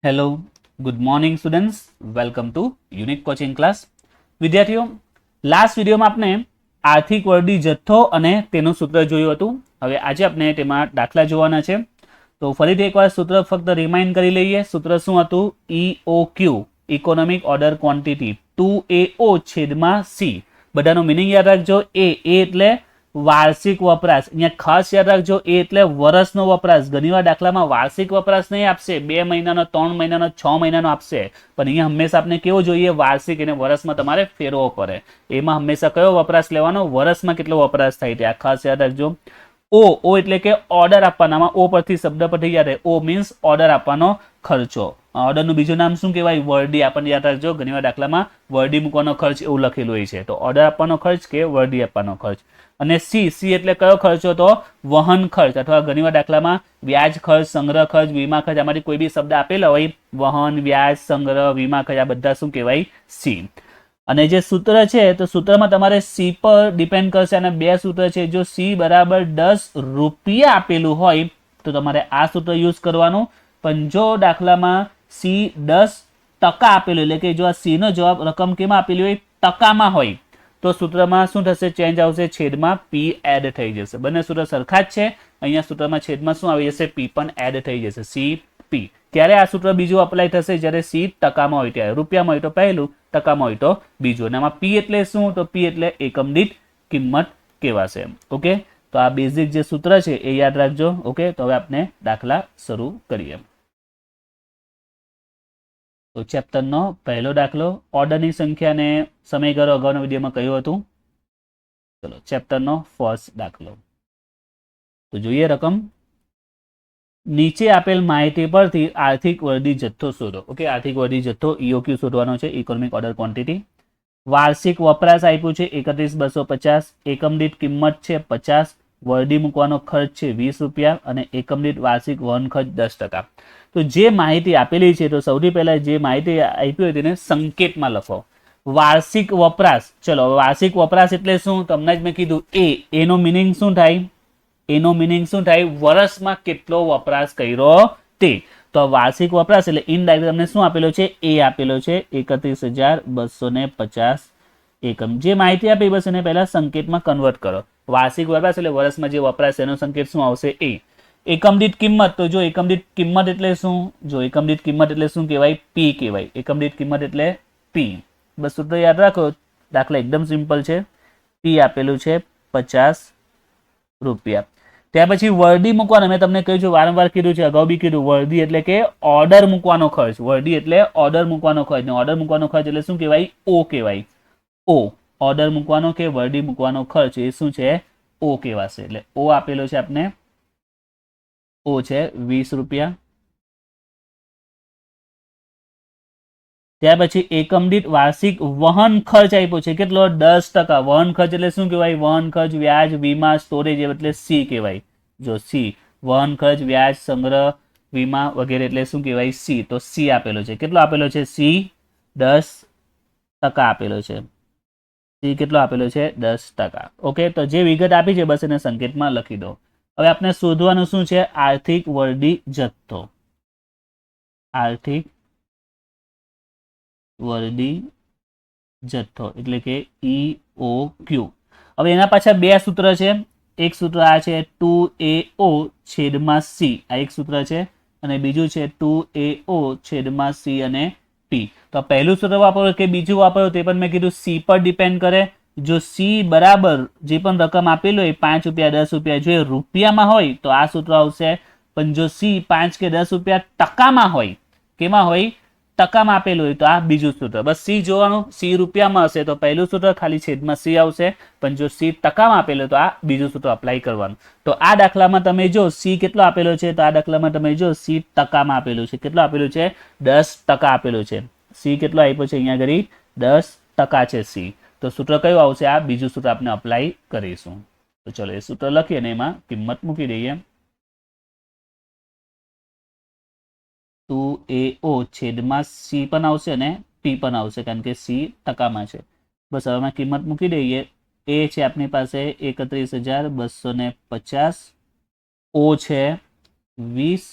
Hello, good morning students, welcome to unique coaching class. વિદ્યાર્થીઓ, last વિડીયોમાં આપણે આર્થિક વર્ડી જથ્થો અને તેનું સૂત્ર જોયું હતું. હવે આજે આપણે તેમાં દાખલા જોવાના છે. તો ફરીથી એકવાર સૂત્ર ફક્ત રિમાઇન્ડ કરી લઈએ. સૂત્ર શું હતું? EOQ, economic order quantity, 2AO છેદમાં C. બધાનો મિનિંગ યાદ રાખજો. એ એટલે વાર્ષિક વપરાશ. અહીંયા ખાસ યાદ રાખજો, એ એટલે વર્ષનો વપરાશ. ઘણીવાર દાખલામાં વાર્ષિક વપરાશ નહીં આપશે, 2 મહિનાનો, 3 મહિનાનો, 6 મહિનાનો આપશે, પણ અહીંયા હંમેશા આપણે કેવો જોઈએ? વાર્ષિક. એને વર્ષમાં તમારે ફેરવો પડે. એમાં હંમેશા કયો વપરાશ લેવાનો? વર્ષમાં કેટલો વપરાશ થાય તે આ ખાસ યાદ રાખજો. ઓ એટલે કે ઓર્ડર આપવાનામાં ઓ પરથી શબ્દ પરથી યાદ રહે. ઓ મીન્સ ઓર્ડર આપવાનો ખર્ચો. ઓર્ડરનું બીજું નામ શું કહેવાય? વર્ડી. આપણને યાદ રાખજો, ઘણીવાર દાખલામાં વર્ડી મૂકવાનો ખર્ચ એવું લખેલું હોય છે. તો ઓર્ડર આપવાનો ખર્ચ કે વર્ડી આપવાનો ખર્ચ. અને સી એટલે કયો ખર્ચો? તો વહન ખર્ચ, અથવા ઘણીવાર દાખલામાં વ્યાજ ખર્ચ, સંગ્રહ ખર્ચ, વીમા ખર્ચ, આમાંથી કોઈ બી શબ્દ આપેલા હોય, વહન, વ્યાજ, સંગ્રહ, વીમા ખર્ચ, આ બધા શું કહેવાય? સી. અને જે સૂત્ર છે તો સૂત્રમાં તમારે સી પર ડિપેન્ડ કરશે. અને બે સૂત્ર છે. જો સી બરાબર 10 રૂપિયા આપેલું હોય તો તમારે આ સૂત્ર યુઝ કરવાનું. પણ જો દાખલામાં સી 10% આપેલું, એટલે કે જો આ સી નો જવાબ રકમ કેમાં આપેલી હોય? ટકામાં હોય, તો સૂત્રમાં શું થશે? ચેન્જ આવશે, છેદમાં પી એડ થઈ જશે. બંને સૂત્ર સરખા જ છે. અહીંયા સૂત્રમાં છેદમાં શું આવી જશે? પી પણ એડ થઈ જશે. C P. ત્યારે આ સૂત્ર બીજું અપ્લાય થશે જ્યારે સી ટકામાં હોય ત્યારે. રૂપિયામાં હોય તો પહેલું, ટકામાં હોય તો બીજું. અને આમાં પી એટલે શું? તો પી એટલે એકમ દીઠ કિંમત કહેવાશે. ઓકે, તો આ બેઝિક જે સૂત્ર છે એ યાદ રાખજો. ઓકે, તો હવે આપણે દાખલા શરૂ કરીએ. તો ચેપ્ટરનો પહેલો દાખલો, ઓર્ડરની સંખ્યાને સમયગાળો અગાઉના વિડીયોમાં કહ્યું હતું. ચલો, ચેપ્ટરનો ફર્સ્ટ દાખલો. તો જોઈએ રકમ. નીચે આપેલ માહિતી પરથી આર્થિક વર્દી જથ્થો શોધો. ઓકે, આર્થિક વર્દી જથ્થો EOQ શોધવાનો છે, ઇકોનોમિક ઓર્ડર ક્વોન્ટિટી. વાર્ષિક વપરાશ આપ્યું છે 31,250. એકમ દીઠ કિંમત છે 50. વર્દી મૂકવાનો ખર્ચ છે 20 રૂપિયા. અને એકમ દીઠ વાર્ષિક વહન ખર્ચ 10%. તો જે માહિતી આપેલી છે, તો સૌથી પહેલા જે માહિતી આપી હોય તેને સંકેતમાં લખો. વાર્ષિક વપરાશ. ચલો, વાર્ષિક વપરાશ એટલે શું? તમને જ મેં કીધું. એનો મિનિંગ શું થાય? એનો મિનિંગ શું થાય? વર્ષમાં કેટલો વપરાશ કર્યો તે. તો વાર્ષિક વપરાશ એટલે ઇનડાયરેક્ટ તમને શું આપેલો છે? એ આપેલો છે 31,250 એકમ. જે માહિતી આપી બસ એને પહેલા સંકેતમાં કન્વર્ટ કરો. વાર્ષિક વપરાશ એટલે વર્ષમાં જે વપરાશ એનો સંકેત શું આવશે? એ. એકમ દીઠ કિંમત. તો જો એકમ દીઠ કિંમત એટલે શું? જો એકમ દીઠ કિંમત એટલે શું કહેવાય? પી કહેવાય. એકમ દીઠ કિંમત એટલે પી. બસ સૂત્ર યાદ રાખો. દાખલા એકદમ સિમ્પલ છે. પી આપેલું છે 50 રૂપિયા. ત્યાર પછી વર્ડી મૂકવાનો. મેં તમને કહ્યું છે, વારંવાર કીધું છે, અગાઉ બી કીધું. વર્ડી એટલે કે ઓર્ડર મૂકવાનો ખર્ચ. વર્ડી એટલે ઓર્ડર મૂકવાનો ખર્ચ. ને ઓર્ડર મૂકવાનો ખર્ચ એટલે શું કહેવાય? ઓ કહેવાય. ઓ. ઓર્ડર મૂકવાનો કે વર્ડી મૂકવાનો ખર્ચ એ શું છે? ઓ કહેવાશે. એટલે ઓ આપેલો છે આપને. ઓ છે 20 રૂપિયા. ત્યાર પછી એકમ દીઠ વાર્ષિક વહન ખર્ચ આપ્યો છે કેટલો? 10%. વહન ખર્ચ એટલે શું કહેવાય? વહન ખર્ચ, વ્યાજ, વીમા, સ્ટોરેજ એટલે સી કહેવાય. જો સી. વહન ખર્ચ, વ્યાજ, સંગ્રહ, વીમા વગેરે એટલે શું કહેવાય? સી. તો સી આપેલો છે. કેટલો આપેલો છે? સી 10% આપેલો છે. સી કેટલો આપેલો છે? 10%. ઓકે, તો જે વિગત આપી છે બસ એને સંકેતમાં લખી દો. હવે આપણે શોધવાનું શું છે? આર્થિક વર્ડી જથ્થો. આર્થિક વર્ડી જથ્થો એટલે કે EOQ. હવે એના પાછા બે સૂત્ર છે. એક સૂત્ર આ છે 2AO છેદમાં C. આ એક સૂત્ર છે. અને બીજું છે 2AO છેદમાં C અને P. તો પહેલું સૂત્ર વાપરો કે બીજું વાપરો તે પણ મેં કીધું C પર ડિપેન્ડ કરે. જો C બરાબર જે પણ રકમ આપેલી હોય 5 રૂપિયા, 10 રૂપિયા, જો એ રૂપિયામાં હોય તો આ સૂત્ર આવશે. પણ જો C 5 કે 10 રૂપિયા ટકામાં હોય, કેમાં હોય? ટકામાં આપેલું હોય તો આ બીજું સૂત્ર. બસ સી જોવાનું. સી રૂપિયામાં હશે તો પહેલું સૂત્ર, ખાલી છેદમાં સી આવશે. પણ જો સી ટકામાં આપેલું તો આ બીજું સૂત્ર અપ્લાય કરવાનું. તો આ દાખલામાં તમે જો સી કેટલો આપેલો છે, તો આ દાખલામાં તમે જો સી ટકામાં આપેલું છે. કેટલો આપેલું છે? 10% આપેલું છે. સી કેટલો આપ્યો છે? અહીંયા આગળ 10% છે સી. તો સૂત્ર કયું આવશે? આ બીજું સૂત્ર આપણે અપ્લાય કરીશું. તો ચલો એ સૂત્ર લખીએ અને એમાં કિંમત મૂકી દઈએ. 2AO છેદમાં C પણ આવશે અને P પણ આવશે, કારણ કે C ટકામાં છે. બસ હવે અમે કિંમત મૂકી દઈએ. એ છે આપણી પાસે 31,250. ઓ છે 20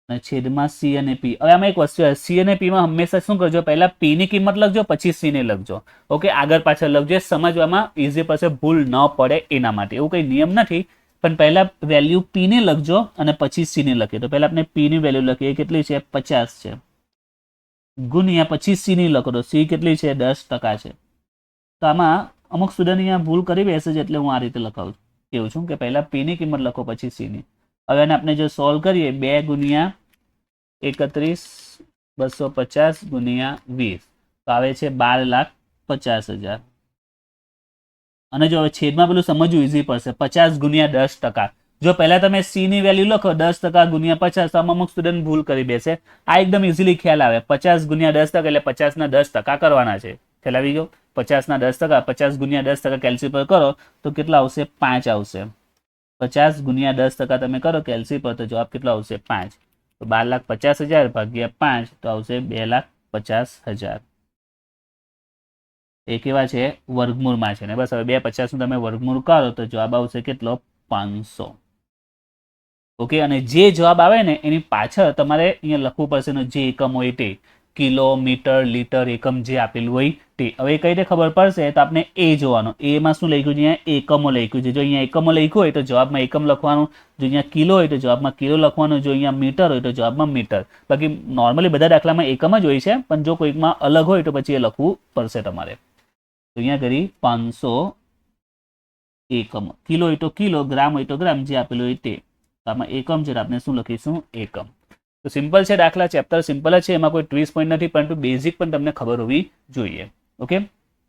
અને છેદમાં સી અને પી. હવે આમાં એક વસ્તુ સી અને પી માં હંમેશા શું કરજો, પહેલા પી ની કિંમત લખજો પછી સી ને લખજો. ઓકે, આગળ પાછળ લખજો, સમજવામાં ઈઝી પડશે, ભૂલ ન પડે એના માટે. એવું કઈ નિયમ નથી, પણ પહેલા વેલ્યુ પી ને લખજો અને પછી સી ને લખીએ. તો પહેલા આપણે પી ની વેલ્યુ લખીએ, કેટલી છે 50 છે, ગુણ્યા પછી સી ની લખો તો સી કેટલી છે 10% છે. તો આમાં અમુક સ્ટુડન્ટ અહીંયા ભૂલ કરી બેસે છે, એટલે હું આ રીતે લખાવું કેવું છું કે પહેલા પી ની કિંમત લખો પછી સી ની. હવે આને આપણે જો સોલ્વ કરીએ, 2 ગુણ્યા 31 250 ગુણ્યા 20 તો આવે છે 12,50,000. અને જો હવે છેદમાં પેલું સમજવું ઈઝી પડશે, 50 ગુણ્યા 10%. જો પહેલા તમે સી ની વેલ્યુ લખો 10% ગુણ્યા 50, તો અમુક સ્ટુડન્ટ ભૂલ કરી બેસે. આ એકદમ ઇઝીલી ખ્યાલ આવે, 50 ગુણ્યા 10% એટલે 50 ના 10% કરવાના છે. ખ્યાલ આવી ગયો? 50 ના 10%, 50 ગુણ્યા 10% કેલ્સી પર કરો તો કેટલા આવશે? 5 આવશે. 50 ગુણ્યા 10% તમે કરો કેલ્સી પર તો જવાબ કેટલો આવશે? 5. તો 12,50,000 ભાગ્યા 5 તો આવશે 2,50,000. એ કેવા છે? વર્ગમૂળમાં છે ને. બસ હવે 250 નું તમે વર્ગમૂળ કરો તો જવાબ આવશે કેટલો? 500. ઓકે, અને જે જવાબ આવે ને એની પાછળ તમારે અહીંયા લખવું પડશે ને જે એકમ હોય તે, કિલો, મીટર, લીટર, એકમ જે આપેલું હોય તે. હવે કઈ રીતે ખબર પડશે? તો આપણે એ જોવાનો. એમાં શું લખ્યું છે? અહીંયા એકમો લખ્યું છે. જો અહીંયા એકમો લખ્યું હોય તો જવાબમાં એકમ લખવાનું, જો અહીંયા કિલો હોય તો જવાબમાં કિલો લખવાનું, જો અહીંયા મીટર હોય તો જવાબમાં મીટર. બાકી નોર્મલી બધા દાખલામાં એકમ જ હોય છે, પણ જો કોઈકમાં અલગ હોય તો પછી એ લખવું પડશે તમારે. તો અહીંયા કરી 500 એકમ. કિલો હોય તો કિલો, ગ્રામ હોય તો ગ્રામ, જે આપેલું હોય તે. આમાં એકમ છે, આપણે શું લખીશું? એકમ. તો સિમ્પલ છે દાખલા, ચેપ્ટર સિમ્પલ જ છે, એમાં કોઈ ટ્વિસ્ટ પોઈન્ટ નથી, પરંતુ બેઝિક પણ તમને ખબર હોવી જોઈએ. ઓકે,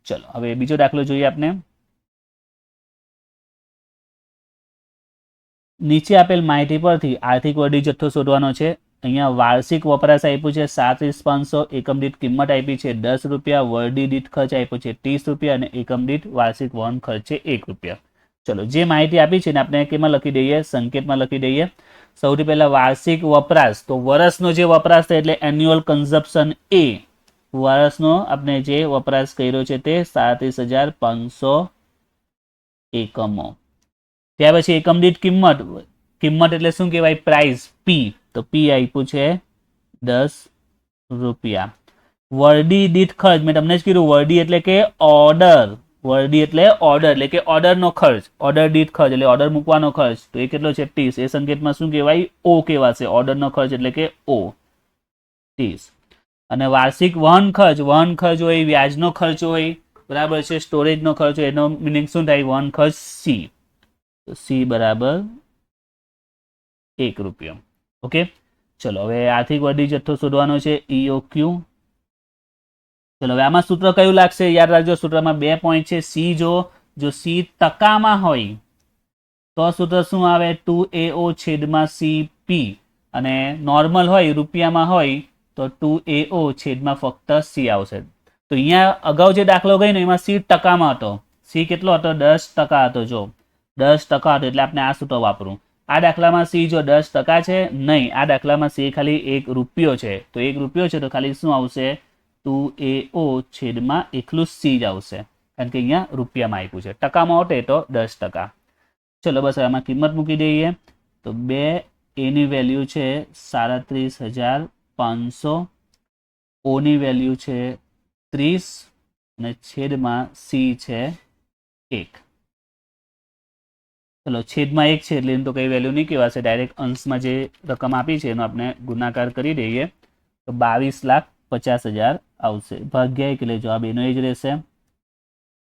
ચલો હવે બીજો દાખલો જોઈએ આપણે. નીચે આપેલ માહિતી પરથી આર્થિક વર્ડી જથ્થો શોધવાનો છે. અહીંયા વાર્ષિક વપરાશ આપ્યું છે 7,500, એકમ દીઠ કિંમત આપી છે 10 રૂપિયા, વર્ડી દીઠ ખર્ચ આપ્યો છે 30 રૂપિયા અને એકમ દીઠ વાર્ષિક વહન ખર્ચ છે 1 રૂપિયા. ચલો, જે માહિતી આપી છે ને આપણે કેમાં લખી દઈએ? સંકેતમાં લખી દઈએ. સૌથી પહેલા વાર્ષિક વપરાશ, તો વર્ષનો જે વપરાશ થાય એટલે એન્યુઅલ કન્ઝપ્શન એ. વર્ષનો આપણે જે વપરાશ કર્યો છે તે 37,500 એકમો. ત્યાર પછી એકમ દીઠ કિંમત, કિંમત એટલે શું કહેવાય? પ્રાઇસ, પી. તો પી આપ્યું છે 10 રૂપિયા. વર્ડી દીઠ ખર્ચ, મેં તમને જ કીધું વર્ડી એટલે કે ઓર્ડર. વર્ડી એટલે ઓર્ડર, એટલે કે ઓર્ડરનો ખર્ચ, ઓર્ડર દીઠ ખર્ચ એટલે ઓર્ડર મૂકવાનો ખર્ચ. તો એ કેટલો છે? 30. એ સંકેતમાં શું કહેવાય? ઓ કહેવાશે. ઓર્ડરનો ખર્ચ એટલે કે ઓ, 30. અને વાર્ષિક વહન ખર્ચ, વહન ખર્ચ હોય, વ્યાજનો ખર્ચ હોય, બરાબર છે, સ્ટોરેજનો ખર્ચ હોય, એનો મિનિંગ શું થાય? વહન ખર્ચ સી. તો સી બરાબર 1 રૂપિયો. ઓકે, ચલો હવે આર્થિક વર્ડી જથ્થો શોધવાનો છે, EOQ. ચલો હવે આમાં સૂત્ર કયું લાગશે? યાદ રાખજો, સૂત્રમાં 2 પોઈન્ટ છે. સી જો સી ટકામાં હોય તો સૂત્ર શું આવે? 2AO છેદમાં CP. અને નોર્મલ હોય, રૂપિયામાં હોય તો 2AO છેદમાં ફક્ત C આવશે. તો અહીંયા અગાઉ જે દાખલો ગઈ ને એમાં સી ટકામાં હતો. સી કેટલો હતો? 10% હતો. જો 10% હતો એટલે આપણે આ સૂત્ર વાપરું. આ દાખલામાં સી જો 10% છે નહીં, આ દાખલામાં સી ખાલી 1 રૂપિયો છે. તો 1 રૂપિયો છે તો ખાલી શું આવશે? 2AO છેદમાં એકલું સી જ આવશે, કારણ કે અહીંયા રૂપિયામાં આપ્યું છે. ટકામાં હોતે તો 10%. ચલો બસ આમાં કિંમત મૂકી દઈએ. તો 2 એની વેલ્યુ છે 37,500, ઓની વેલ્યુ છે 30 અને છેદમાં સી છે 1. ચલો છેદમાં 1 છે એટલે એની તો કઈ વેલ્યુ નહીં કહેવાશે, ડાયરેક્ટ અંશમાં જે રકમ આપી છે એનો આપણે ગુણાકાર કરી દઈએ તો 22,50,000 આવશે. ભાગ્યા 1 એટલે જવાબ એનો જ રહેશે.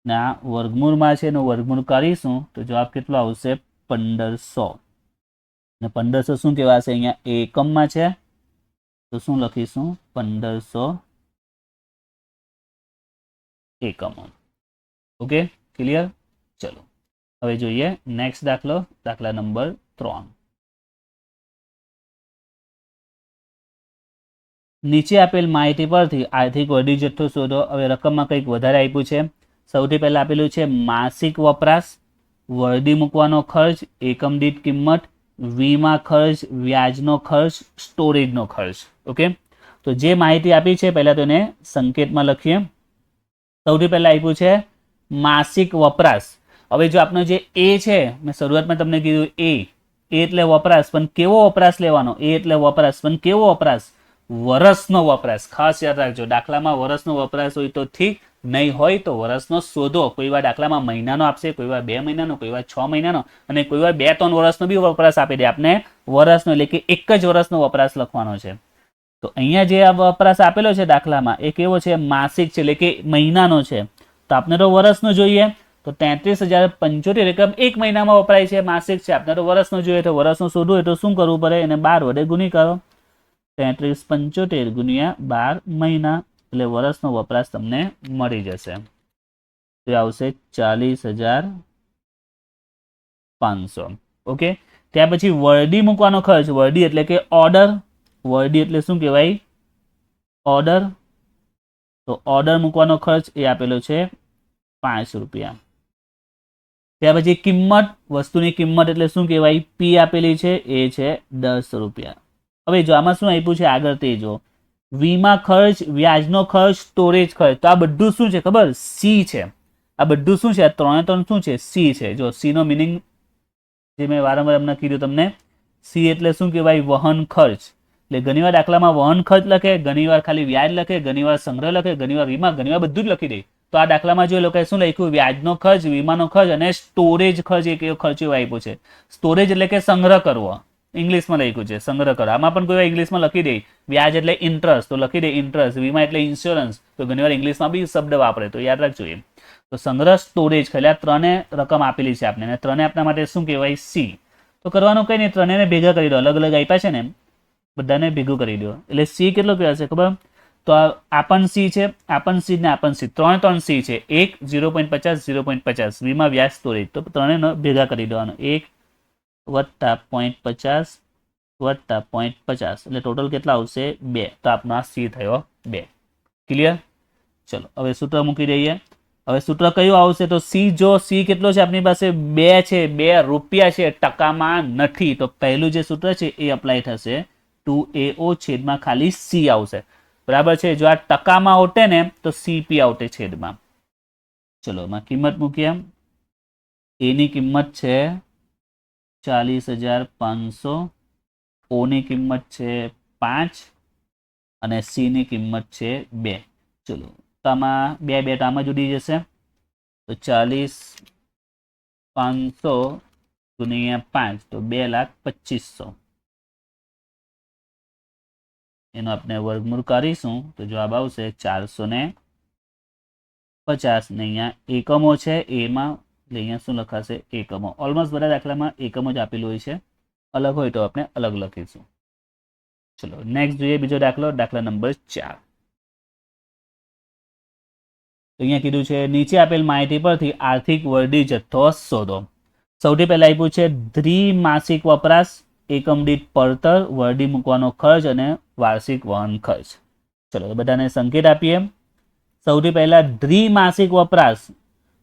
ને આ વર્ગમૂળમાં છે એનું વર્ગમૂળ કરીશું તો જવાબ કેટલો આવશે? 1500. ને 1500 શું કહેવાશે? અહીંયા એકમમાં છે તો શું લખીશું? 1500 એકમો. Okay, clear? ચલો હવે જોઈએ નેક્સ્ટ દાખલો, દાખલા નંબર 3. નીચે આપેલ માહિતી પરથી આર્થિક વર્ડી જથ્થો શોધો. હવે રકમમાં કંઈક વધારે આપ્યું છે. સૌથી પહેલા આપેલું છે માસિક વપરાશ, વર્ડી મૂકવાનો ખર્ચ, એકમ દીઠ કિંમત, વીમા ખર્ચ, વ્યાજનો ખર્ચ, સ્ટોરેજનો ખર્ચ. ઓકે, તો જે માહિતી આપી છે પહેલા તો એને સંકેતમાં લખીએ. સૌથી પહેલા આપ્યું છે માસિક વપરાશ. હવે જો આપણો જે એ છે, મેં શરૂઆતમાં તમને કીધું એ, એ એટલે વપરાશ, પણ કેવો વપરાશ લેવાનો? એ એટલે વપરાશ, પણ કેવો વપરાશ? વરસનો વપરાશ. ખાસ યાદ રાખજો, દાખલામાં વરસનો વપરાશ હોય તો ઠીક, નહીં હોય તો વરસનો શોધો. કોઈ વાર દાખલામાં મહિનાનો આપશે, કોઈ વાર 2 મહિનાનો, કોઈ વાર 6 મહિનાનો, અને કોઈ વાર 2-3 વર્ષનો બી વપરાશ આપી દે આપને વરસનો, એટલે કે એક જ વર્ષનો વપરાશ લખવાનો છે. તો અહીંયા જે આ વપરાશ આપેલો છે દાખલામાં એ કેવો છે? માસિક છે, એટલે કે મહિનાનો છે. તો આપણે તો વર્ષનો જોઈએ, તો 33,075 રકમ એક મહિનામાં વપરાય છે, માસિક છે. આપણે તો વર્ષનો જોઈએ, તો વર્ષનો શોધવું હોય તો શું કરવું પડે? એને 12 વડે ગુણી કરો. 33,75 ગુણ્યા 12 મહિના, એટલે વર્ષનો વપરાશ તમને મળી જશે. તો આવશે 40,500. ઓકે, ત્યાર પછી વર્ડી મૂકવાનો ખર્ચ. વર્ડી એટલે કે ઓર્ડર. વર્ડી એટલે શું કહેવાય? ઓર્ડર. તો ઓર્ડર મૂકવાનો ખર્ચ એ આપેલો છે 5 રૂપિયા. ત્યાર પછી કિંમત, વસ્તુની કિંમત એટલે શું કહેવાય? પી આપેલી છે, એ છે 10 રૂપિયા. હવે જો આમાં શું આપ્યું છે આગળ તે જો, વીમા ખર્ચ, વ્યાજનો ખર્ચ, સ્ટોરેજ ખર્ચ. તો આ બધું શું છે ખબર? સી છે. આ બધું શું છે? આ 3 શું છે? સી છે. જો સી નો મિનિંગ જે મેં વારંવાર એમને કીધું તમને, સી એટલે શું કહેવાય? વહન ખર્ચ. એટલે ઘણીવાર દાખલામાં વહન ખર્ચ લખે, ઘણીવાર ખાલી વ્યાજ લખે, ઘણીવાર સંગ્રહ લખે, ઘણીવાર વીમા, ઘણીવાર બધું જ લખી દે. તો આ દાખલામાં જો લોકોએ શું લખ્યું? વ્યાજનો ખર્ચ, વીમાનો ખર્ચ અને સ્ટોરેજ ખર્ચ. એક એવો ખર્ચ આપ્યો છે. સ્ટોરેજ એટલે કે સંગ્રહ કરવો, ઇંગ્લિશમાં લખ્યું છે સંગ્રહ કરો. આમાં પણ કોઈ ઇંગ્લિશમાં લખી દે વ્યાજ એટલે ઇન્ટરેસ્ટ, તો લખી દે ઇન્ટરેસ્ટ. વીમા એટલે ઇન્સ્યોરન્સ, તો ઘણીવાર ઇંગ્લિશમાં બી શબ્દ વાપરે, તો યાદ રાખજો એ. તો સંગ્રહ, સ્ટોરેજ, ખાલી આ 3 રકમ આપેલી છે આપણે, અને 3 આપણા માટે શું કહેવાય? સી. તો કરવાનું કંઈ નહીં, 3 ભેગા કરી દો. અલગ અલગ આપ્યા છે ને, બધાને ભેગું કરી દો. એટલે સી કેટલો કહેવાશે ખબર? તો આ પણ સી છે, આ પણ સી ને આ પણ સી. 3 સી છે. 1 0.50 0.50 વીમા, વ્યાજ, સ્ટોરેજ. તો 3 ભેગા કરી દેવાનો. 1 વત્તા 0.50 વત્તા 0.50, એટલે ટોટલ કેટલા આવશે? 2. તો આપણો આ સી થયો 2. ક્લિયર? ચલો હવે સૂત્ર મૂકી દઈએ. હવે સૂત્ર કયું આવશે? તો સી, જો સી કેટલો છે આપણી પાસે? 2 છે, 2 રૂપિયા છે, ટકામાં નથી. તો પહેલું જે સૂત્ર છે એ અપ્લાય થશે. 2AO છેદમાં ખાલી સી આવશે. બરાબર છે? જો આ ટકામાં આવતે ને તો સીપી આવતે છેદમાં. ચલો એમાં કિંમત મૂકીએ. એની કિંમત છે 40,500, ઓની કિંમત છે 5 અને સીની કિંમત છે 2. ચલો તો આમાં 2 તો આમાં જ ઉડી જશે. તો 40,500 ગુણ્યા 5, તો 2,25,000. એનો આપણે વર્ગમૂળ કરીશું તો જવાબ આવશે 450. ને અહીંયા એકમો છે, એમાં એટલે અહીંયા શું લખાશે? એકમો. ઓલમોસ્ટ બધા દાખલામાં એકમો જ આપેલું હોય છે, અલગ હોય તો આપણે અલગ લખીશું. ચલો નેક્સ્ટ જોઈએ બીજો દાખલો, દાખલા નંબર 4. અહીંયા કીધું છે નીચે આપેલ માહિતી પરથી આર્થિક વર્ડી જથ્થો શોધો. સૌથી પહેલા આપ્યું છે દ્વિમાસિક વપરાશ, એકમ દીઠ પડતર, વર્ડી મૂકવાનો ખર્ચ અને વાર્ષિક વહન ખર્ચ. ચલો બધાને સંકેત આપીએ. સૌથી પહેલા દ્વિમાસિક વપરાશ.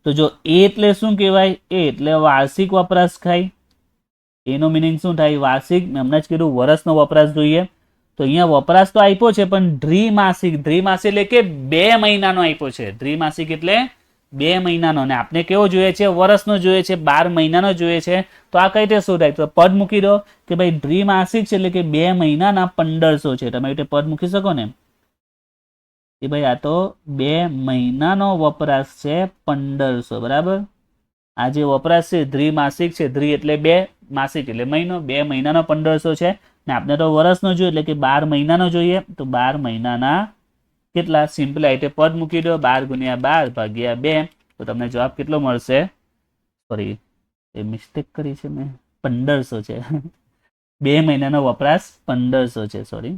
તો જો એ એટલે શું કહેવાય? એ એટલે વાર્ષિક વપરાશ થાય. એનો મિનિંગ શું થાય? વાર્ષિક. મેં હમણાં જ કીધું વર્ષનો વપરાશ જોઈએ. તો અહીંયા વપરાશ તો આપ્યો છે, પણ દ્વિમાસિક. દ્વિમાસિક એટલે કે 2 મહિનાનો આપ્યો છે. દ્વિમાસિક એટલે 2 મહિનાનો, અને આપણે કેવો જોઈએ છે? વર્ષનો જોઈએ છે, 12 મહિનાનો જોઈએ છે. તો આ કઈ રીતે શોધાય? તો પદ મૂકી દો કે ભાઈ દ્વિમાસિક છે એટલે કે 2 મહિનાના 1500 છે. તમે રીતે પદ મૂકી શકો ને કે ભાઈ આ તો 2 મહિનાનો વપરાશ છે 1500. બરાબર? આ જે વપરાશ છે દ્વિમાસિક છે, દ્વિ એટલે 2, માસિક એટલે મહિનો, 2 મહિનાનો 1500 છે. ને આપણે તો વર્ષનો જોઈએ એટલે કે 12 મહિનાનો જોઈએ. તો 12 મહિનાના કેટલા? સિમ્પલ આ રીતે પદ મૂકી દો. 12 ગુણ્યા 12 ભાગ્યા 2, તો તમને જવાબ કેટલો મળશે? સોરી એ મિસ્ટેક કરી છે મેં, 1500 છે. 2 મહિનાનો વપરાશ 1500 છે. સોરી,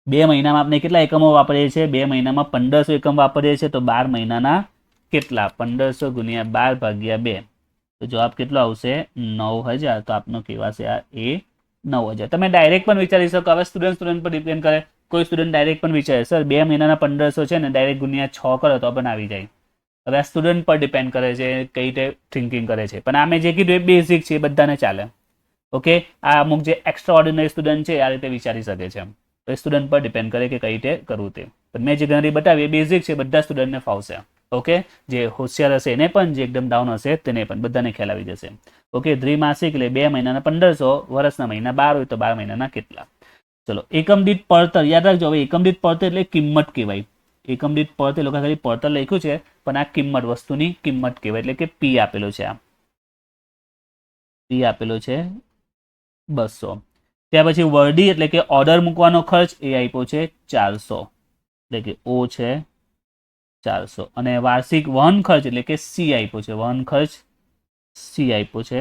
2 મહિનામાં આપણે કેટલા એકમો વાપરીએ છીએ? 2 મહિનામાં 1500 એકમ વાપરીએ છીએ. તો 12 મહિનાના કેટલા? 1500 ગુણ્યા 12 ભાગ્યા 2, તો જવાબ કેટલો આવશે? 9000. તો આપનો કહેવાશે આ એ 9000. તમે ડાયરેક્ટ પણ વિચારી શકો. હવે સ્ટુડન્ટ પર ડિપેન્ડ કરે. કોઈ સ્ટુડન્ટ ડાયરેક્ટ પણ વિચારે સર 2 મહિનાના 1500 છે ને ડાયરેક્ટ ગુણ્યા 6 કરો તો પણ આવી જાય. હવે આ સ્ટુડન્ટ પર ડિપેન્ડ કરે છે કઈ રીતે થિંકિંગ કરે છે. પણ આમે જે કીધું એ બેઝિક છે, બધાને ચાલે. ઓકે, આ અમુક જે એક્સ્ટ્રા ઓર્ડિનરી સ્ટુડન્ટ છે આ રીતે વિચારી શકે છે. તો એ સ્ટુડન્ટ પર ડિપેન્ડ કરે કે કઈ રીતે કરવું તે. પણ મેં જે ગણતરી બતાવી એ બેઝિક છે, બધા સ્ટુડન્ટને ફાવશે. ઓકે, જે હોશિયાર હશે એને પણ, જે એકદમ ડાઉન હશે તેને પણ, બધાને ખ્યાલ આવી જશે. ઓકે, દ્વિમાસિક એટલે 2 મહિનાના 1500, વર્ષના મહિના 12 હોય તો 12 મહિનાના કેટલા. ચલો, એકમ દીઠ પડતર યાદ રાખજો. હવે એકમ દીઠ પડતર એટલે કિંમત કહેવાય. એકમ દીઠ પડતર લોકો ખાલી પડતર લખ્યું છે, પણ આ કિંમત, વસ્તુની કિંમત કહેવાય. એટલે કે પી આપેલો છે, આ પી આપેલો છે 200. ત્યાર પછી વર્ડી એટલે કે ઓર્ડર મૂકવાનો ખર્ચ એ આપ્યો છે 400, એટલે કે ઓ છે 400. અને વાર્ષિક વહન ખર્ચ એટલે કે સી આપ્યો છે, વહન ખર્ચ સી આપ્યો છે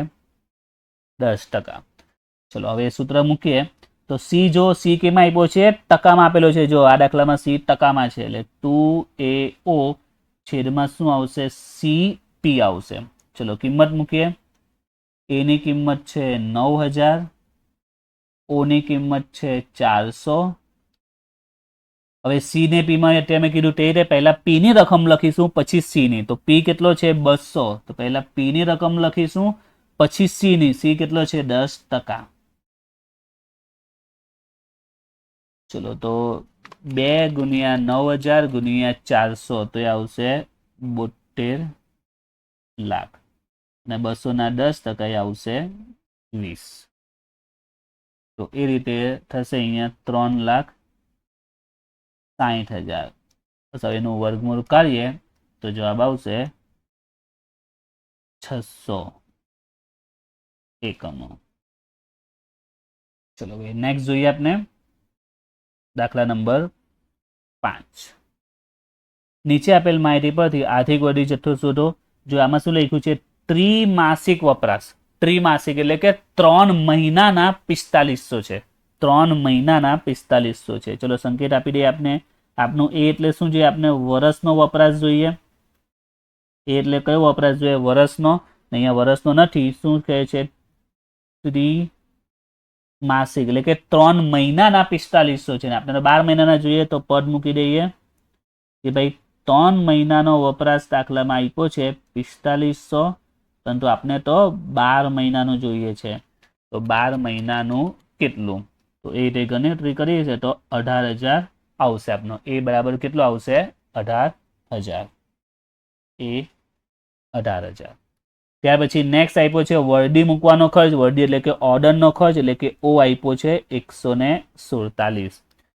10%. ચલો હવે સૂત્ર મૂકીએ તો સી, જો સી કેમાં આપ્યો છે, ટકામાં આપેલો છે. જો આ દાખલામાં સી ટકામાં છે, એટલે 2AO છેદમાં શું આવશે, સી પી આવશે. ચલો કિંમત મૂકીએ. એની કિંમત છે 9000, ઓની કિંમત છે 400. હવે સી ને પી માં અત્યારે મેં કીધું તે રીતે પહેલા પી ની રકમ લખીશું, પછી સી ની. તો પી કેટલો છે 200, તો પહેલા પી ની રકમ લખીશું, પછી સી ની. સી કેટલો છે 10%. ચલો તો 2 ગુણ્યા 9000 ગુણ્યા 400 તો એ આવશે 72 લાખ, અને 200 ના 10% એ આવશે 20. તો એ રીતે થશે અહીંયા 3,60,000. બસ હવે એનું વર્ગમૂળ કાઢીએ તો જવાબ આવશે 600 એકમો. ચલો હવે નેક્સ્ટ જોઈએ આપણે દાખલા નંબર 5. નીચે આપેલ માહિતી પરથી આર્થિક વર્ડી જથ્થો શોધો. જો આમાં શું લખ્યું છે, ત્રિમાસિક વપરાશ. ત્રિમાસિક એટલે કે 3 મહિનાના 4500 છે, 3 મહિનાના 4500 છે. ચલો સંકેત આપી દઈએ આપને. આપનું એ એટલે શું જોઈએ, આપને વર્ષનો વપરાશ જોઈએ. એ એટલે કયો વપરાશ જોઈએ, વર્ષનો. અહીંયા વર્ષનો નથી, શું કહે છે, ત્રિમાસિક એટલે કે 3 મહિનાના 4500 છે. આપણે 12 મહિનાના જોઈએ તો પદ મૂકી દઈએ કે ભાઈ 3 મહિનાનો વપરાશ દાખલામાં આપ્યો છે 4500, પરંતુ આપણે તો 12 મહિનાનું જોઈએ છે. તો 12 મહિનાનું કેટલું, તો એ રીતે ગણતરી કરીએ છીએ તો 18,000 આવશે. આપનો એ બરાબર કેટલો આવશે, 18,000. એ 18,000. ત્યાર પછી નેક્સ્ટ આપ્યો છે વર્ડી મૂકવાનો ખર્ચ. વર્ડી એટલે કે ઓર્ડરનો ખર્ચ, એટલે કે ઓ આપ્યો છે 147.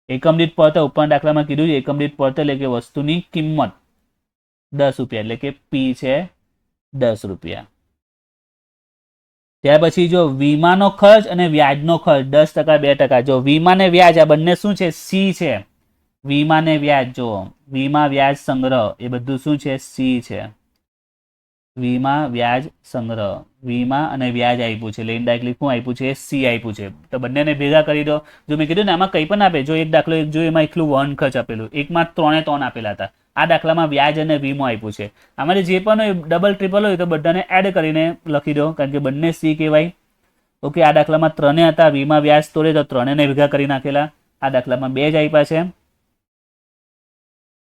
એકમ દીઠ પડતર ઉપરના દાખલામાં કીધું છે, એકમ દીઠ પડતર એટલે કે વસ્તુની કિંમત 10 રૂપિયા, એટલે કે પી છે 10 રૂપિયા. ત્યાર પછી જો વીમાનો ખર્ચ અને વ્યાજનો ખર્ચ 10%, 2%. જો વીમા ને વ્યાજ આ બંને શું છે, સી છે. વીમા ને વ્યાજ, જો વીમા વ્યાજ સંગ્રહ એ બધું શું છે, સી છે. વીમા વ્યાજ સંગ્રહ, વીમા અને વ્યાજ આપ્યું છે, એટલે ઇનડાયરેક્ટલી શું આપ્યું છે, સી આપ્યું છે. તો બંનેને ભેગા કરી દો. જો મેં કીધું ને આમાં કંઈ પણ આપે, જો એક દાખલો એક જો એમાં એકલું વહન ખર્ચ આપેલું, એકમાં 3 આપેલા હતા. આ દાખલામાં વ્યાજ અને વીમો આપ્યું છે. આમાં જે પણ હોય ડબલ ટ્રિપલ હોય તો બધાને એડ કરીને લખી દો, કારણ કે બંને સી કહેવાય. ઓકે, આ દાખલામાં 3 હતા, વીમા વ્યાજ તોડે તો 3 ને ભેગા કરી નાખેલા. આ દાખલામાં 2 જ આપ્યા છે.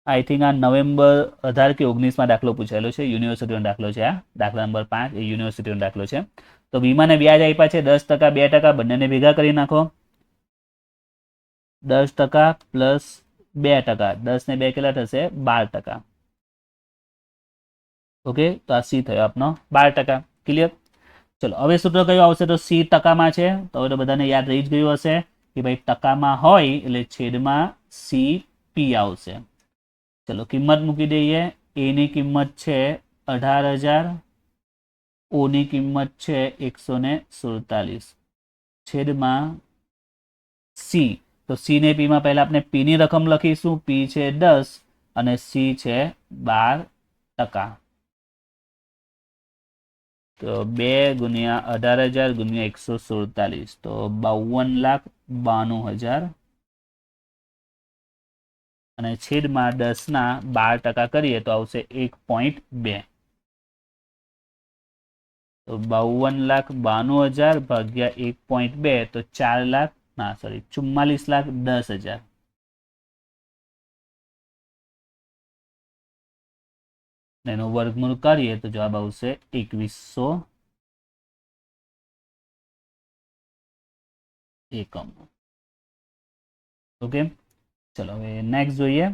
આઈ થિંક આ નવેમ્બર 18 કે 19માં દાખલો પૂછાયેલો છે, યુનિવર્સિટીનો દાખલો છે. આ દાખલા નંબર 5 એ યુનિવર્સિટીનો દાખલો છે. તો વીમાને વ્યાજ આપ્યા છે 10%, 2%, બંનેને ભેગા કરી નાખો. 10% પ્લસ 2%, 10 ને 2 કેટલા થશે, 12%. ઓકે, તો આ સી થયો આપનો 12%. ક્લિયર. ચલો હવે સૂત્ર કયું આવશે, તો સી ટકામાં છે. તો હવે તો બધાને યાદ રહી જ ગયું હશે કે ભાઈ ટકામાં હોય એટલે છેદમાં સી પી આવશે. ચલો કિંમત મૂકી દઈએ. એની કિંમત છે 18,000, ઓની કિંમત છે 147 છેદમાં સી. તો સી ને પી માં પહેલા આપણે પી ની રકમ લખીશું. પી છે 10 અને સી છે 12%. તો 2 ગુણ્યા 18,000 ગુણ્યા 147 તો 52,92,000, અને છેદમાં 10 ના 12% કરીએ તો આવશે 1.2. તો 52,92,000 ભાગ્યા 1.2 તો 44,10,000. એનું વર્ગમૂળ કરીએ તો જવાબ આવશે 2100 એકમ. ઓકે, ચલો હવે નેક્સ્ટ જોઈએ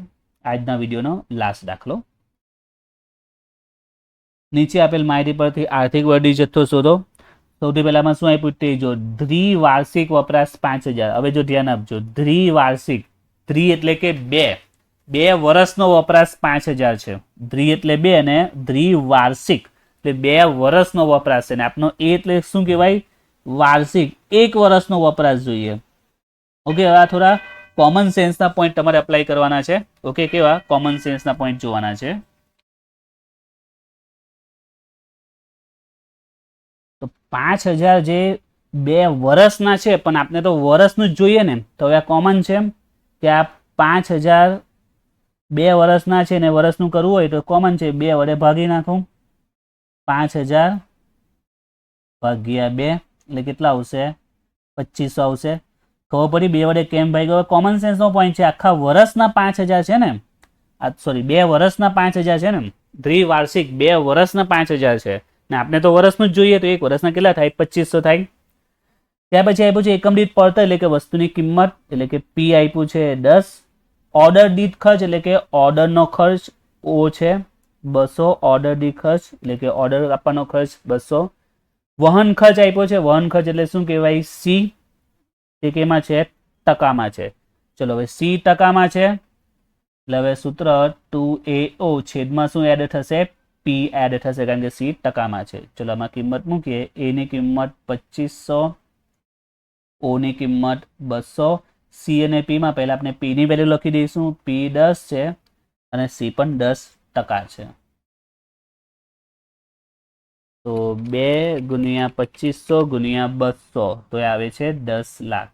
આજના વિડીયોનો લાસ્ટ દાખલો. નીચે આપેલ માહિતી પરથી આર્થિક વર્ડી જથ્થો શોધો. સૌથી પહેલામાં શું આપ્યું તે જો, દ્વિવાર્ષિક વપરાશ 5000. હવે જો ધ્યાન આપજો, દ્વિવાર્ષિક, દ્વિ એટલે કે બે વર્ષનો વપરાશ 5000 છે. દ્વિ એટલે બે અને દ્વિવાર્ષિક એટલે 2 વર્ષનો વપરાશ છે. ને આપનો એ એટલે શું કહેવાય? વાર્ષિક, 1 વર્ષનો વપરાશ જોઈએ. ઓકે, હવે આ થોડા કોમન સેન્સના પોઈન્ટ તમારે અપ્લાય કરવાના છે. ઓકે, કેવા કોમન સેન્સના પોઈન્ટ જોવાના છે. તો 5000 જે 2 વર્ષના છે, પણ આપણે તો વર્ષનું જ જોઈએ ને, તો હવે આ કોમન છે કે આ 5000 2 વર્ષના છે ને વર્ષનું કરવું હોય તો કોમન છે, 2 વડે ભાગી નાખું. 5000 ભાગ્યા 2 એટલે કેટલા આવશે? 2500 આવશે. ખબર પડી 2 વડે કેમ ભાગ્યો? કોમન સેન્સ નો પોઈન્ટ છે. આખા વર્ષના 5000 છે ને, સોરી 2 વર્ષના 5000 છે ને, દ્વિવાર્ષિક 2 વર્ષના 5000 છે ને આપણે તો વર્ષનું જ જોઈએ, તો 1 વર્ષના કેટલા થાય? 2500 થાય. ત્યાર પછી આપ્યું છે એકમ દીઠ પડતર એટલે કે વસ્તુની કિંમત, એટલે કે P આપ્યું છે 10. ઓર્ડર દીઠ ખર્ચ એટલે કે ઓર્ડરનો ખર્ચ O છે 200. ઓર્ડર દીઠ ખર્ચ એટલે કે ઓર્ડર આપવાનો ખર્ચ 200. વહન ખર્ચ આપ્યો છે. વહન ખર્ચ એટલે શું કહેવાય? C. તે કેમાં છે? ટકામાં છે. ચલો હવે C ટકામાં છે એટલે હવે સૂત્ર 2AO છેદમાં શું એડ થશે? P એડ થશે, કારણ કે C ટકામાં છે. ચલો આમાં કિંમત મૂકીએ. A ની કિંમત 2500, O ની કિંમત 200. C અને P માં પહેલા આપણે P ની વેલ્યુ લખી દઈશું. P 10 છે અને C પણ 10% છે. તો 2 ગુણ્યા 2500 ગુણ્યા 200 તો એ આવે છે 10 લાખ.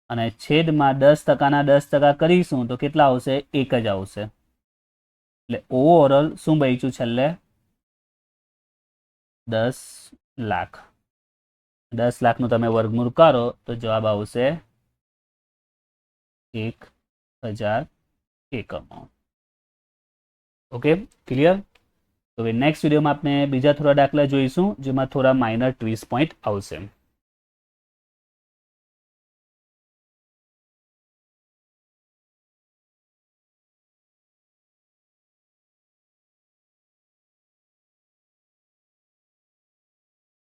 અને છેદમાં 10%ના 10% કરીશું તો કેટલા આવશે? 1 જ આવશે. એટલે ઓવરઓલ શું બચ્યું છેલ્લે? 10 લાખ. 10 લાખનું તમે વર્ગમૂળ કરો તો જવાબ આવશે 1000 એકમો. Okay, clear? તો હવે નેક્સ્ટ વિડીયોમાં આપણે બીજા થોડા દાખલા જોઈશું, જેમાં થોડા માઇનર ટ્વિસ્ટ પોઈન્ટ આવશે.